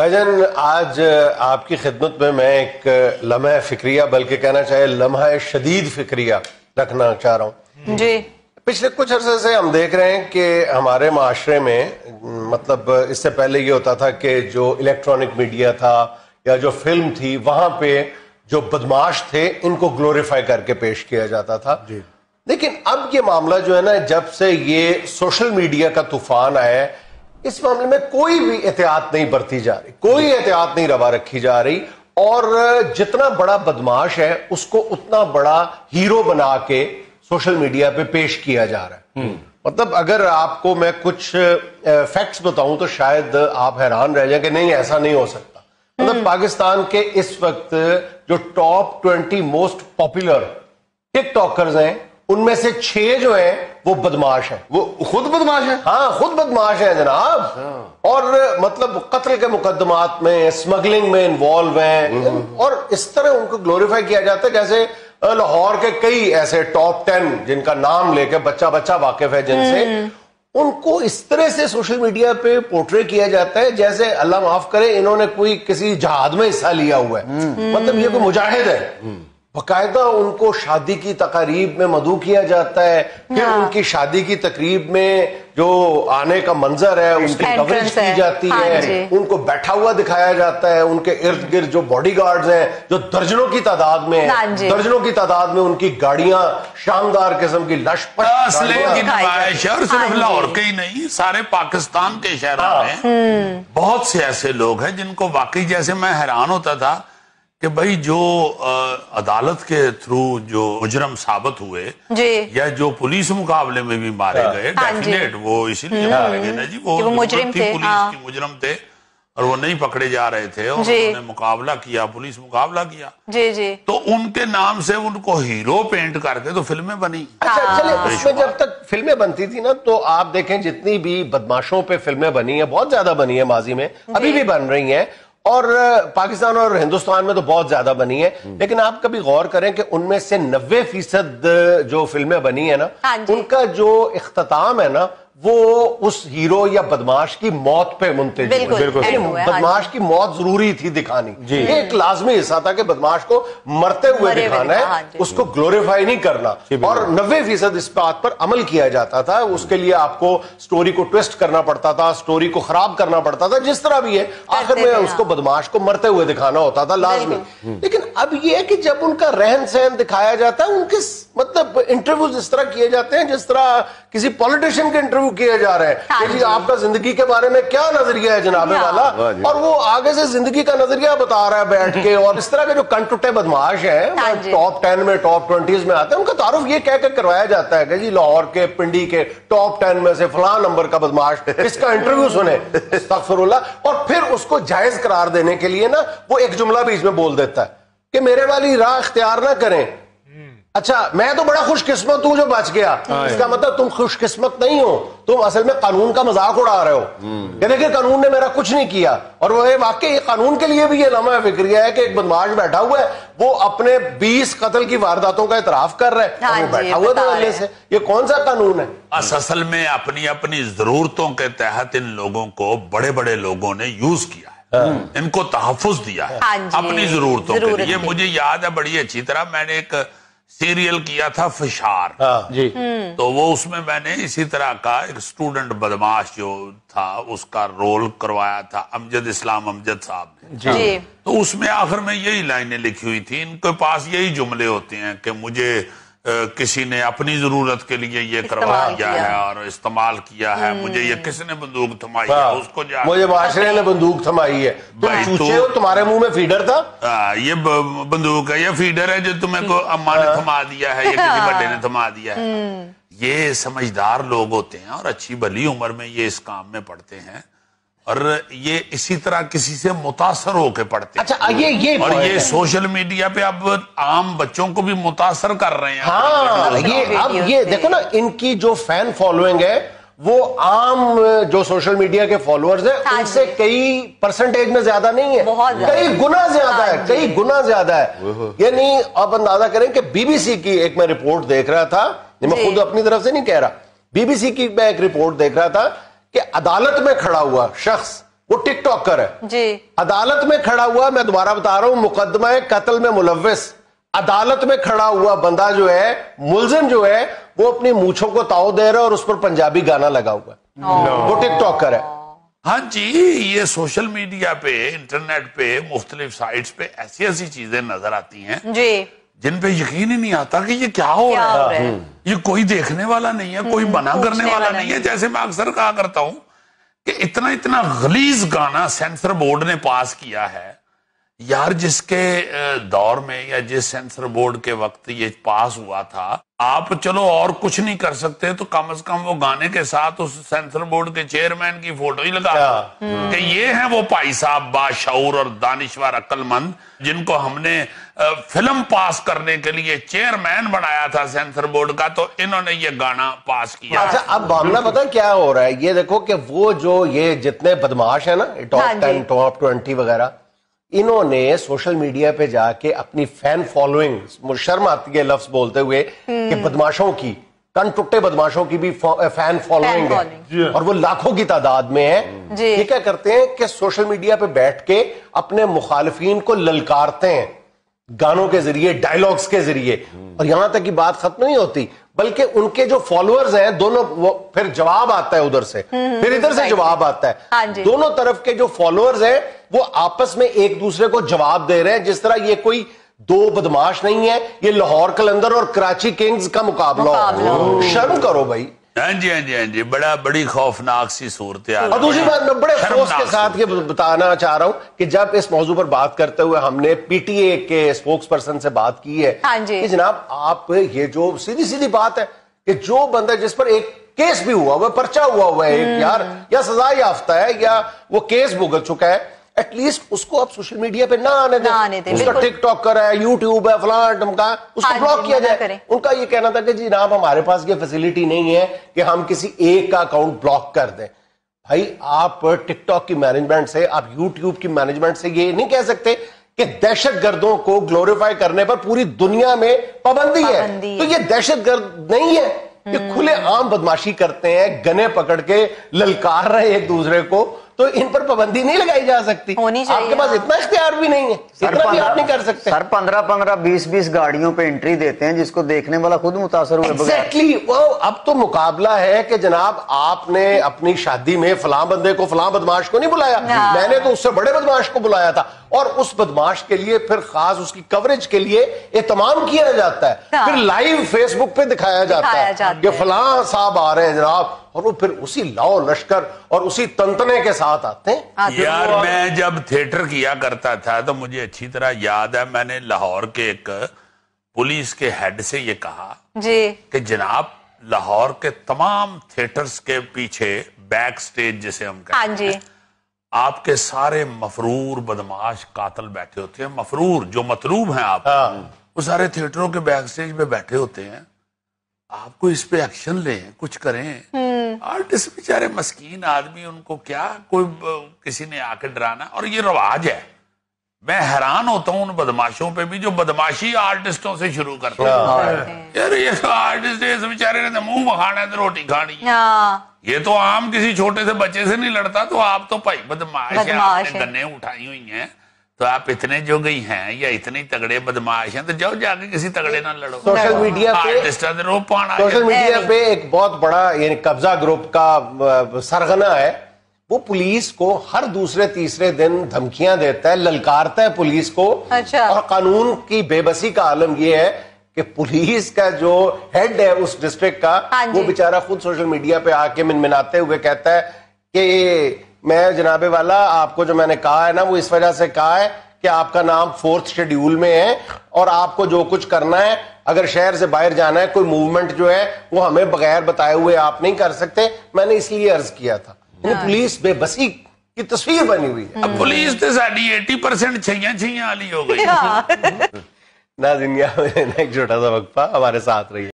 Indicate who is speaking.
Speaker 1: بھائی جان آج آپ کی خدمت میں ایک لمحہ فکریہ بلکہ کہنا چاہے لمحہ شدید فکریہ رکھنا چاہ رہا ہوں جی. پچھلے کچھ عرصے سے ہم دیکھ رہے ہیں کہ ہمارے معاشرے میں مطلب اس سے پہلے یہ ہوتا تھا کہ جو الیکٹرانک میڈیا تھا یا جو فلم تھی وہاں پہ جو بدماش تھے ان کو گلوریفائی کر کے پیش کیا جاتا تھا جی. لیکن اب یہ معاملہ جو ہے نا جب سے یہ سوشل میڈیا کا طوفان آیا ہے اس معاملے میں کوئی بھی احتیاط نہیں برتی جا رہی, کوئی احتیاط نہیں روا رکھی جا رہی, اور جتنا بڑا بدماش ہے اس کو اتنا بڑا ہیرو بنا کے سوشل میڈیا پہ پیش کیا جا رہا ہے. مطلب اگر آپ کو میں کچھ فیکٹس بتاؤں تو شاید آپ حیران رہ جائیں کہ نہیں ایسا نہیں ہو سکتا. مطلب پاکستان کے اس وقت جو ٹاپ 20 موسٹ پاپولر ٹک ٹاکرز ہیں ان میں سے 6 جو ہیں وہ بدماش ہیں. وہ خود بدماش ہیں؟ ہاں خود بدماش ہیں جناب. اور مطلب قتل کے مقدمات میں اسمگلنگ میں انوالو ہیں, اور اس طرح ان کو گلوریفائی کیا جاتا ہے جیسے لاہور کے کئی ایسے ٹاپ 10 جن کا نام لے کے بچہ واقف ہے جن سے, ان کو اس طرح سے سوشل میڈیا پہ پورٹری کیا جاتا ہے جیسے اللہ معاف کرے انہوں نے کوئی کسی جہاد میں حصہ لیا ہوا ہے. مطلب یہ کوئی مجاہد ہے. باقاعدہ ان کو شادی کی تقاریب میں مدعو کیا جاتا ہے, پھر ان کی شادی کی تقریب میں جو آنے کا منظر ہے ان کی کوریج کی جاتی ہے, ان کو بیٹھا ہوا دکھایا جاتا ہے, ان کے ارد گرد جو باڈی گارڈز ہیں جو درجنوں کی تعداد میں ہیں, درجنوں کی تعداد میں ان کی گاڑیاں شاندار قسم کی لش پش
Speaker 2: کی نمائش ہے. اور صرف لاہور کے ہی نہیں سارے پاکستان کے شہروں میں بہت سے ایسے لوگ ہیں جن کو واقعی جیسے میں حیران ہوتا تھا کہ بھائی جو عدالت کے تھرو جو مجرم ثابت ہوئے یا جو پولیس مقابلے میں بھی مارے گئے ڈیفینیٹ وہ اسی لیے مارے گئے نا جی, وہ مجرم تھے, پولیس کی مجرم تھے اور وہ نہیں پکڑے جا رہے تھے اور انہوں نے مقابلہ کیا, پولیس مقابلہ کیا تو ان کے نام سے ان کو ہیرو پینٹ کر کے تو فلمیں بنی.
Speaker 1: اچھا چلے اس میں جب تک فلمیں بنتی تھی نا تو آپ دیکھیں جتنی بھی بدماشوں پہ فلمیں بنی ہیں بہت زیادہ بنی ہیں ماضی میں, ابھی بھی بن رہی ہیں, اور پاکستان اور ہندوستان میں تو بہت زیادہ بنی ہے. لیکن آپ کبھی غور کریں کہ ان میں سے 90% جو فلمیں بنی ہیں نا ان کا جو اختتام ہے نا وہ اس ہیرو یا بدماش کی موت پہ منتج ہے. بدماش کی موت ضروری تھی دکھانی, یہ ایک لازمی حصہ تھا کہ بدماش کو مرتے ہوئے دکھانا ہے, اس کو گلوریفائی نہیں کرنا. اور 90% اس بات پر عمل کیا جاتا تھا. اس کے لیے آپ کو سٹوری کو ٹویسٹ کرنا پڑتا تھا, سٹوری کو خراب کرنا پڑتا تھا, جس طرح بھی ہے آخر میں اس کو بدماش کو مرتے ہوئے دکھانا ہوتا تھا لازمی. لیکن اب یہ ہے کہ جب ان کا رہن سہن دکھایا جاتا ہے, ان کے مطلب انٹرویوز اس طرح کیے جاتے ہیں جس طرح کسی پولیٹیشین کے انٹرویو کیے جا رہے ہیں کہ جی آپ کا زندگی کے بارے میں کیا نظریہ ہے جناب والا, اور وہ آگے سے زندگی کا نظریہ بتا رہا ہے بیٹھ کے. اور اس طرح کے جو کنٹوٹے بدماش ہیں ٹاپ 10 میں ٹاپ 20 میں آتے ہیں ان کا تعارف یہ کہہ کے کروایا جاتا ہے کہ جی لاہور کے پنڈی کے ٹاپ 10 میں سے فلاں نمبر کا بدماش اس کا انٹرویو سنیں, استغفر اللہ. اور پھر اس کو جائز قرار دینے کے لیے نا وہ ایک جملہ بیچ میں بول دیتا ہے کہ میرے والی راہ اختیار نہ کریں. اچھا میں تو بڑا خوش قسمت ہوں جو بچ گیا. اس کا مطلب تم خوش قسمت نہیں ہو, تم اصل میں قانون کا مذاق اڑا رہے ہو کہ دیکھیں قانون نے میرا کچھ نہیں کیا. اور وہ واقعی قانون کے لیے بھی یہ لمحہ فکریہ ہے کہ ایک بدماش بیٹھا ہوا ہے وہ اپنے 20 قتل کی وارداتوں کا اعتراف کر رہا ہے, وہ بیٹھا ہوا دھڑلے سے. یہ کون سا قانون ہے؟
Speaker 2: اصل میں اپنی اپنی ضرورتوں کے تحت ان لوگوں کو بڑے بڑے لوگوں نے یوز کیا ہے, ان کو تحفظ دیا ہے اپنی ضرورتوں کے لیے. مجھے یاد ہے بڑی اچھی طرح میں نے ایک سیریل کیا تھا فشار, تو وہ اس میں نے اسی طرح کا ایک سٹوڈنٹ بدماش جو تھا اس کا رول کروایا تھا امجد اسلام امجد صاحب نے. تو اس میں آخر میں یہی لائنیں لکھی ہوئی تھی, ان کے پاس یہی جملے ہوتے ہیں کہ مجھے کسی نے اپنی ضرورت کے لیے یہ کروا دیا ہے اور استعمال کیا ہے, مجھے یہ کس نے بندوق تھمائی ہے, اس کو
Speaker 1: مجھے معاشرے نے بندوق تھمائی ہے, تمہارے منہ میں فیڈر تھا,
Speaker 2: یہ بندوق ہے, یہ فیڈر ہے جو تمہیں کو اماں نے تھما دیا ہے, یہ کسی بڑے نے تھما دیا ہے. یہ سمجھدار لوگ ہوتے ہیں اور اچھی بھلی عمر میں یہ اس کام میں پڑتے ہیں اور یہ اسی طرح کسی سے متاثر ہو کے پڑھتے ہیں.
Speaker 1: اچھا
Speaker 2: اور یہ سوشل میڈیا پہ اب عام بچوں کو بھی متاثر کر رہے ہیں.
Speaker 1: ہاں اب یہ دیکھو نا ان کی جو فین فالوئنگ ہے وہ عام جو سوشل میڈیا کے فالوورز ہیں ان سے کئی پرسنٹیج میں زیادہ نہیں ہے, کئی گنا زیادہ ہے, کئی گنا زیادہ ہے. یعنی آپ اندازہ کریں کہ بی بی سی کی ایک میں رپورٹ دیکھ رہا تھا, میں خود اپنی طرف سے نہیں کہہ رہا, بی بی سی کی میں ایک رپورٹ دیکھ رہا تھا کہ عدالت میں کھڑا ہوا شخص وہ ٹک ٹاکر ہے
Speaker 3: جی,
Speaker 1: عدالت میں کھڑا ہوا, میں دوبارہ بتا رہا ہوں, مقدمہ قتل میں ملوث عدالت میں کھڑا ہوا بندہ جو ہے, ملزم جو ہے, وہ اپنی مونچھوں کو تاؤ دے رہا ہے اور اس پر پنجابی گانا لگا ہوا ہے, وہ ٹک ٹاکر ہے.
Speaker 2: ہاں جی, یہ سوشل میڈیا پہ, انٹرنیٹ پہ, مختلف سائٹس پہ ایسی ایسی چیزیں نظر آتی ہیں
Speaker 3: جی,
Speaker 2: جن پہ یقین ہی نہیں آتا کہ یہ کیا ہو رہا ہے. یہ کوئی دیکھنے والا نہیں ہے, کوئی منع کرنے والا نہیں ہے. جیسے میں اکثر کہا کرتا ہوں کہ اتنا غلیظ گانا سینسر بورڈ نے پاس کیا ہے یار, جس کے دور میں یا جس سینسر بورڈ کے وقت یہ پاس ہوا تھا, آپ چلو اور کچھ نہیں کر سکتے تو کم از کم وہ گانے کے ساتھ اس سینسر بورڈ کے چیئرمین کی فوٹو ہی لگا کہ یہ ہیں وہ بھائی صاحب باشعور اور دانشور عقل مند جن کو ہم نے فلم پاس کرنے کے لیے چیئرمین بنایا تھا سینسر بورڈ کا, تو انہوں نے یہ گانا پاس کیا.
Speaker 1: اچھا, اب معاملہ پتہ کیا ہو رہا ہے, یہ دیکھو کہ وہ جو یہ جتنے بدماش ہیں نا, ٹاپ 10 ٹاپ 20 وغیرہ, انہوں نے سوشل میڈیا پہ جا کے اپنی فین فالوئنگ, شرم آتی ہے لفظ بولتے ہوئے کہ بدماشوں کی, کن ٹٹے بدماشوں کی بھی فین فالوئنگ ہے اور وہ لاکھوں کی تعداد میں ہے. یہ کیا کرتے ہیں کہ سوشل میڈیا پہ بیٹھ کے اپنے مخالفین کو للکارتے ہیں گانوں کے ذریعے, ڈائیلاگز کے ذریعے, اور یہاں تک کی بات ختم نہیں ہوتی بلکہ ان کے جو فالوورز ہیں دونوں, وہ پھر جواب آتا ہے ادھر سے, پھر ادھر سے جواب آتا ہے, دونوں طرف کے جو فالوورز ہیں وہ آپس میں ایک دوسرے کو جواب دے رہے ہیں, جس طرح یہ کوئی دو بدماش نہیں ہے, یہ لاہور قلندر اور کراچی کنگز کا مقابلہ ہو. شرم کرو بھائی.
Speaker 2: ہاں جی, ہاں جی, ہاں جی, بڑی خوفناک سی صورتحال.
Speaker 1: اور دوسری بات میں بڑے افسوس کے ساتھ یہ بتانا چاہ رہا ہوں کہ جب اس موضوع پر بات کرتے ہوئے ہم نے پی ٹی اے کے اسپوکس پرسن سے بات کی ہے کہ جناب آپ, یہ جو سیدھی بات ہے کہ جو بندہ جس پر ایک کیس بھی ہوا ہوا, پرچہ ہوا ہے ایک یار, یا سزا یافتہ ہے یا وہ کیس بھگت چکا ہے, ایٹ لیسٹ اس کو آپ سوشل میڈیا پہ نہ آنے دیں. اس کا ٹک ٹاکر ہے, یوٹیوب ہے, فلاں ٹمکا, اس کو بلاک کیا جائے. ان کا یہ کہنا تھا کہ جناب ہمارے پاس یہ فیسلٹی نہیں ہے کہ ہم کسی ایک کا اکاؤنٹ بلاک کر دیں. بھائی آپ ٹک ٹاک کی مینجمنٹ سے, آپ یوٹیوب کی مینجمنٹ سے یہ نہیں کہہ سکتے کہ دہشت گردوں کو گلوریفائی کرنے پر پوری دنیا میں پابندی ہے. تو یہ دہشت گرد نہیں ہے, یہ کھلے عام بدماشی کرتے ہیں, گنے پکڑ کے للکار رہے ایک دوسرے کو, تو ان پر پابندی نہیں لگائی جا سکتی. آپ کے پاس اتنا اختیار بھی نہیں ہے, اتنا بھی آپ نہیں کر سکتے.
Speaker 4: سر 15-20 گاڑیوں پہ انٹری دیتے ہیں جس کو دیکھنے والا خود متاثر ہوئے.
Speaker 1: ایگزیکٹلی, اب تو مقابلہ ہے کہ جناب آپ نے اپنی شادی میں فلاں بندے کو, فلاں بدماش کو نہیں بلایا, میں نے تو اس سے بڑے بدماش کو بلایا تھا, اور اس بدماش کے لیے پھر خاص اس کی کوریج کے لیے اہتمام کیا جاتا ہے, پھر لائیو فیس بک پہ دکھایا جاتا ہے کہ فلاں صاحب آ رہے ہیں جناب, اور وہ پھر اسی لاؤ لشکر اور اسی تنتنے کے ساتھ آتے ہیں.
Speaker 2: یار میں جب تھیٹر کیا کرتا تھا تو مجھے اچھی طرح یاد ہے, میں نے لاہور کے ایک پولیس کے ہیڈ سے یہ کہا کہ جناب لاہور کے تمام تھیٹرز کے پیچھے بیک سٹیج جسے ہم کہتے ہیں, آپ کے سارے مفرور بدماش قاتل بیٹھے ہوتے ہیں. مفرور جو مطلوب ہیں آپ, وہ سارے تھیٹروں کے بیک سٹیج پہ بیٹھے ہوتے ہیں. آپ کو اس پہ ایکشن لیں, کچھ کریں. آرٹسٹ بیچارے مسکین آدمی, ان کو کیا کوئی کسی نے آ کے ڈرانا, اور یہ رواج ہے. میں حیران ہوتا ہوں ان بدماشوں پہ بھی جو بدماشی آرٹسٹوں سے شروع کرتے ہیں. یار یہ آرٹسٹ اس بیچارے نے منہ بخانا ہے, روٹی کھانی. یہ تو عام کسی چھوٹے سے بچے سے نہیں لڑتا, تو آپ تو بھائی بدماش ہیں, آپ نے گنے اٹھائی ہوئی ہیں, تو آپ اتنے جو گئی ہیں یا اتنے تگڑے بدماش ہیں, تو جاؤ جا کے کسی تگڑے نہ لڑو.
Speaker 1: سوشل میڈیا پہ ایک بہت بڑا یعنی قبضہ گروپ کا سرغنہ ہے, وہ پولیس کو ہر دوسرے تیسرے دن دھمکیاں دیتا ہے, للکارتا ہے پولیس کو. اور قانون کی بے بسی کا عالم یہ ہے کہ پولیس کا جو ہیڈ ہے اس ڈسٹرکٹ کا, وہ بیچارہ خود سوشل میڈیا پہ آ کے منمناتے ہوئے کہتا ہے کہ میں جناب والا آپ کو جو میں نے کہا ہے نا, وہ اس وجہ سے کہا ہے کہ آپ کا نام 4th شیڈیول میں ہے, اور آپ کو جو کچھ کرنا ہے, اگر شہر سے باہر جانا ہے, کوئی موومنٹ جو ہے وہ ہمیں بغیر بتائے ہوئے آپ نہیں کر سکتے. میں نے اس لیے عرض کیا تھا. پولیس بے بسی کی تصویر بنی ہوئی ہے.
Speaker 2: اب پولیس تو ساڑی 80% چھیاں والی ہو گئی.
Speaker 1: ناظرین ایک چھوٹا سا وقفہ, ہمارے ساتھ رہیے.